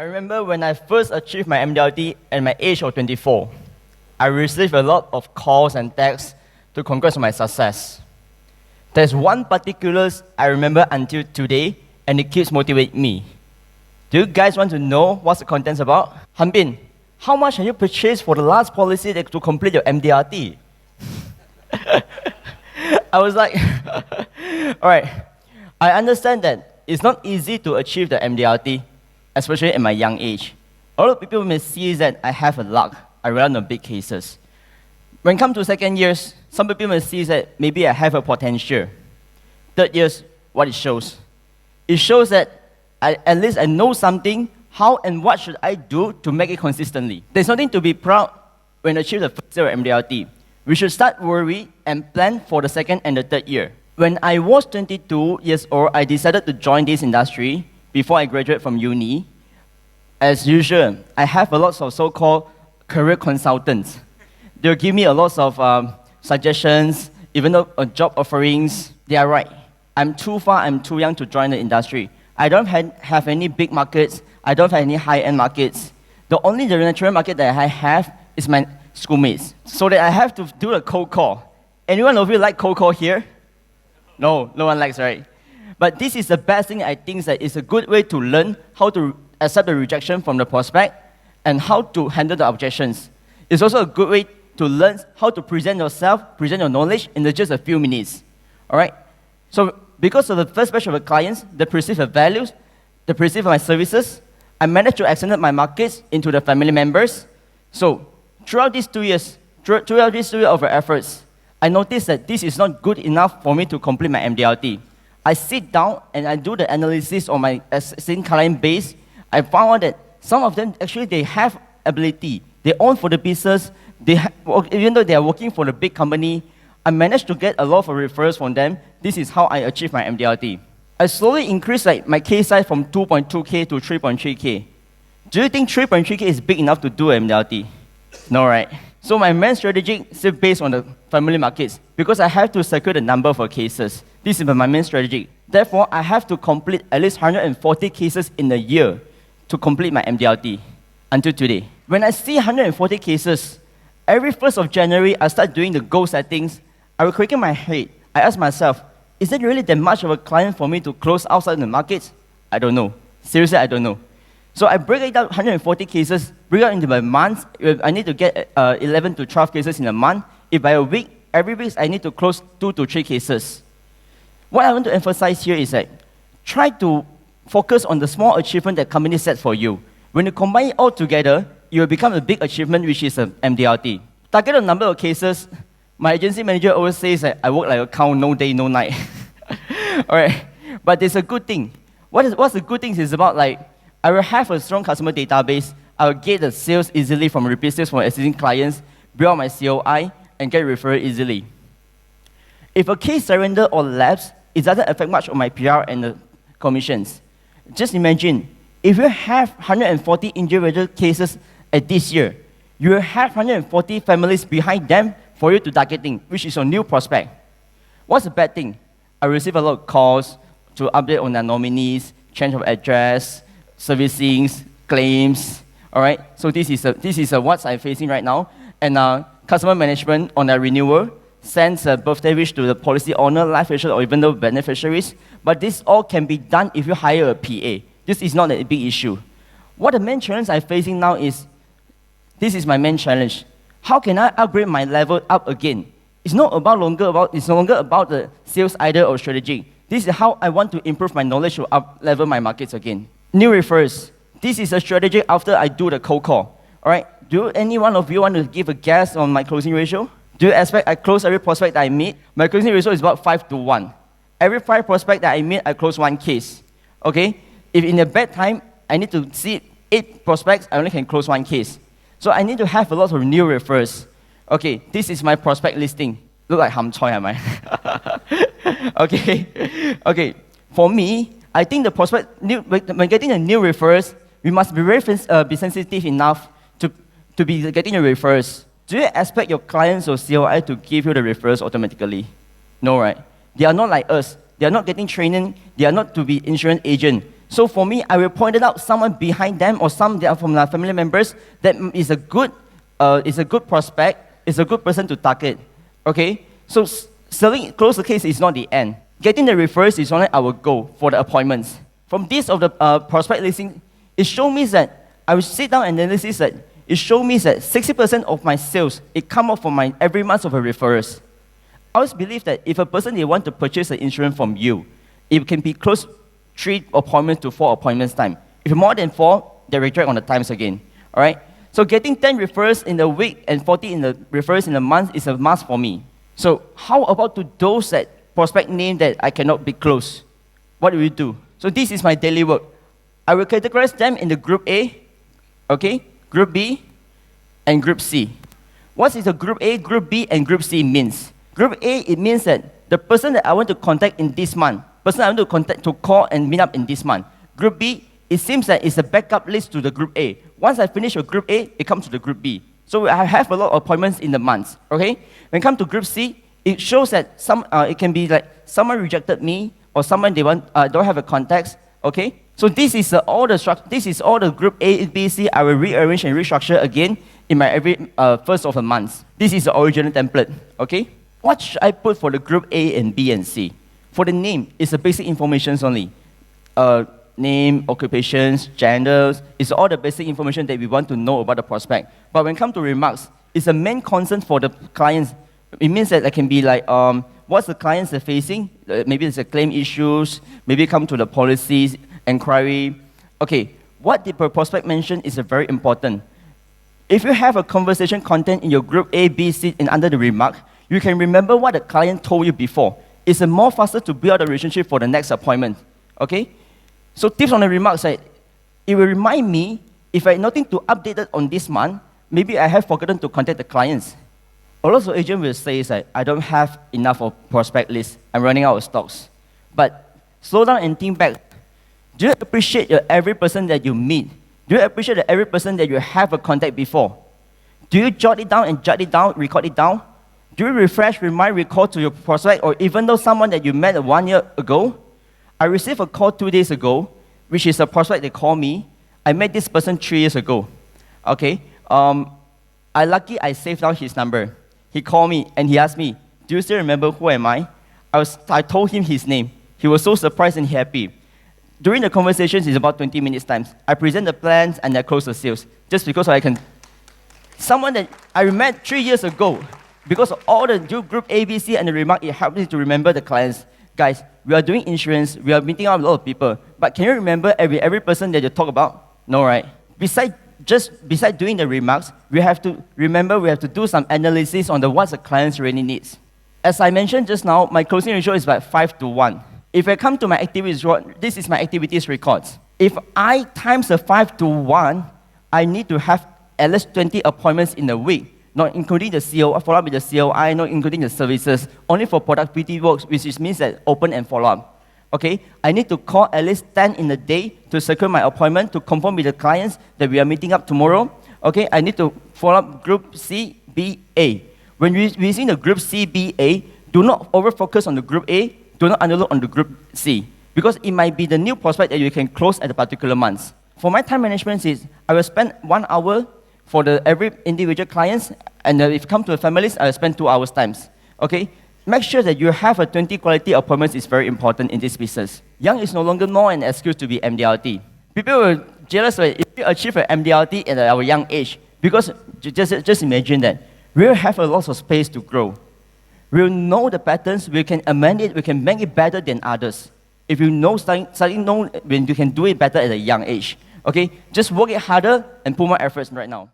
remember when I first achieved my MDRT at my age of 24, I received a lot of calls and texts to congrats on my success. There's one particular I remember until today, and it keeps motivating me. Do you guys want to know what's the contents about? Hanbin, how much have you purchased for the last policy to complete your MDRT? I was like, all right, I understand that it's not easy to achieve the MDRT, especially at my young age. A lot of people may see that I have a luck. I run on big cases. When it comes to second years, some people may see that maybe I have a potential. Third years, what it shows? It shows that at least I know something, how and what should I do to make it consistently. There's nothing to be proud when achieve the first year of MDRT. We should start worry and plan for the second and the third year. When I was 22 years old, I decided to join this industry before I graduate from uni. As usual, I have a lot of so-called career consultants. They'll give me a lot of suggestions, even though job offerings. They are right. I'm too young to join the industry. I don't have any big markets. I don't have any high-end markets. The only natural market that I have is my schoolmates. So that I have to do a cold call. Anyone of you like cold call here? No one likes, right? But this is the best thing I think that it's a good way to learn how to accept the rejection from the prospect and how to handle the objections. It's also a good way to learn how to present yourself, present your knowledge in just a few minutes. All right? So because of the first batch of the clients, they perceive the values, they perceive my services, I managed to extend my markets into the family members. So throughout these 2 years of efforts, I noticed that this is not good enough for me to complete my MDRT. I sit down and I do the analysis on my existing client base. I found out that some of them, actually, they have ability. They own for the business. Even though they are working for the big company, I managed to get a lot of referrals from them. This is how I achieved my MDRT. I slowly increased my case size from 2.2K to 3.3K. Do you think 3.3K is big enough to do MDRT? No, right? So my main strategy is based on the family markets because I have to secure the number of cases. This is my main strategy. Therefore, I have to complete at least 140 cases in a year to complete my MDRT until today. When I see 140 cases, every 1st of January, I start doing the goal settings. I will crack in my head. I ask myself, is it really that much of a client for me to close outside the market? I don't know. Seriously, I don't know. So I break it down 140 cases, break it out into my months. If I need to get 11 to 12 cases in a month. If by a week, every week I need to close 2 to 3 cases. What I want to emphasize here is that try to focus on the small achievement that company sets for you. When you combine it all together, it will become a big achievement, which is an MDRT. Target the number of cases. My agency manager always says that I work like a cow, no day, no night. All right, but there's a good thing. What's the good thing is about I will have a strong customer database. I will get the sales easily from repeat sales from existing clients, build out my COI, and get referral easily. If a case surrender or lapse, it doesn't affect much on my PR and the commissions. Just imagine, if you have 140 individual cases at this year, you will have 140 families behind them for you to targeting, which is your new prospect. What's the bad thing? I receive a lot of calls to update on their nominees, change of address, servicings, claims. All right. So this is what I'm facing right now. And customer management on a renewal sends a birthday wish to the policy owner, life insurance, or even the beneficiaries. But this all can be done if you hire a PA. This is not a big issue. What the main challenge I'm facing now is, this is my main challenge. How can I upgrade my level up again? It's no longer about the sales idea or strategy. This is how I want to improve my knowledge to up level my markets again. New refers. This is a strategy after I do the cold call. All right. Do any one of you want to give a guess on my closing ratio? Do you expect I close every prospect that I meet? My closing ratio is about 5 to 1. Every 5 prospects that I meet, I close 1 case. Okay? If in a bad time, I need to see 8 prospects, I only can close 1 case. So I need to have a lot of new refers. Okay, this is my prospect listing. Look like ham choi, am I? Okay. For me, I think the prospect, when getting a new referrals, we must be very sensitive enough to be getting the referrals. Do you expect your clients or COI to give you the referrals automatically? No, right? They are not like us. They are not getting training. They are not to be insurance agent. So for me, I will point it out someone behind them or some that are from my family members that is a good prospect, is a good person to target. Okay? So selling close the case is not the end. Getting the referrals is only our goal for the appointments. From this of the prospect listing, it shows me that I will sit down and analysis that it shows me that 60% of my sales, it come up from my every month of a referrals. I always believe that if a person they want to purchase an insurance from you, it can be close 3 appointments to 4 appointments time. If more than 4, they reject on the times again. All right? So getting 10 referrals in the week and 40 in the referrals in a month is a must for me. So how about to those that prospect name that I cannot be close? What do we do? So this is my daily work. I will categorize them in the group A, okay, group B, and group C. What is the group A, group B, and group C means? Group A, it means that the person that I want to contact in this month, person I want to contact to call and meet up in this month. Group B, it seems that it's a backup list to the group A. Once I finish with group A, it comes to the group B. So I have a lot of appointments in the months, okay? When it comes to group C, it shows that it can be like someone rejected me or someone they want don't have a contact, okay? So this is all the group A, B, C. I will rearrange and restructure again in my every first of the month. This is the original template, okay? What should I put for the group A and B and C? For the name, it's the basic information only. Name, occupations, genders, it's all the basic information that we want to know about the prospect. But when it comes to remarks, it's a main concern for the clients. It means that it can be like, what's the clients are facing? Maybe it's a claim issues, maybe come to the policies, inquiry. Okay, what the prospect mentioned is very important. If you have a conversation content in your group A, B, C, and under the remark, you can remember what the client told you before. It's more faster to build a relationship for the next appointment. Okay? So tips on the remarks, it will remind me if I have nothing to update it on this month, maybe I have forgotten to contact the clients. A lot of agents will say that I don't have enough of prospect list. I'm running out of stocks. But slow down and think back. Do you appreciate every person that you meet? Do you appreciate every person that you have a contact before? Do you jot it down and record it down? Do you refresh, remind, recall to your prospect, or even though someone that you met 1 year ago? I received a call 2 days ago, which is a prospect that called me. I met this person 3 years ago. Okay, I saved down his number. He called me and he asked me, "Do you still remember who am I?" I told him his name. He was so surprised and happy. During the conversations, it's about 20 minutes times. I present the plans and I close the sales, just because I can. Someone that I met 3 years ago, because of all the group A, B, C, and the remark, it helped me to remember the clients. Guys, we are doing insurance, we are meeting out a lot of people, but can you remember every person that you talk about? No, right? Besides doing the remarks, we have to remember, we have to do some analysis on what the clients really needs. As I mentioned just now, my closing ratio is about 5 to 1. If I come to my activities, this is my activities records. If I times the 5 to 1, I need to have at least 20 appointments in a week, not including the CO, follow-up with the COI, not including the services, only for productivity works, which means that open and follow-up. Okay, I need to call at least 10 in a day to secure my appointment, to confirm with the clients that we are meeting up tomorrow. Okay, I need to follow up group C, B, A. When we using the group C, B, A, do not over-focus on the group A, do not underlook on the group C, because it might be the new prospect that you can close at a particular month. For my time management is, I will spend 1 hour for every individual clients, and if it comes to the families, I will spend 2 hours times. Okay? Make sure that you have 20 quality appointments is very important in this business. Young is no longer an excuse to be MDRT. People will jealous if you achieve an MDRT at our young age, because just imagine that we'll have a lot of space to grow. We'll know the patterns, we can amend it, we can make it better than others. If you know when you can do it better at a young age. Okay, just work it harder and put more efforts right now.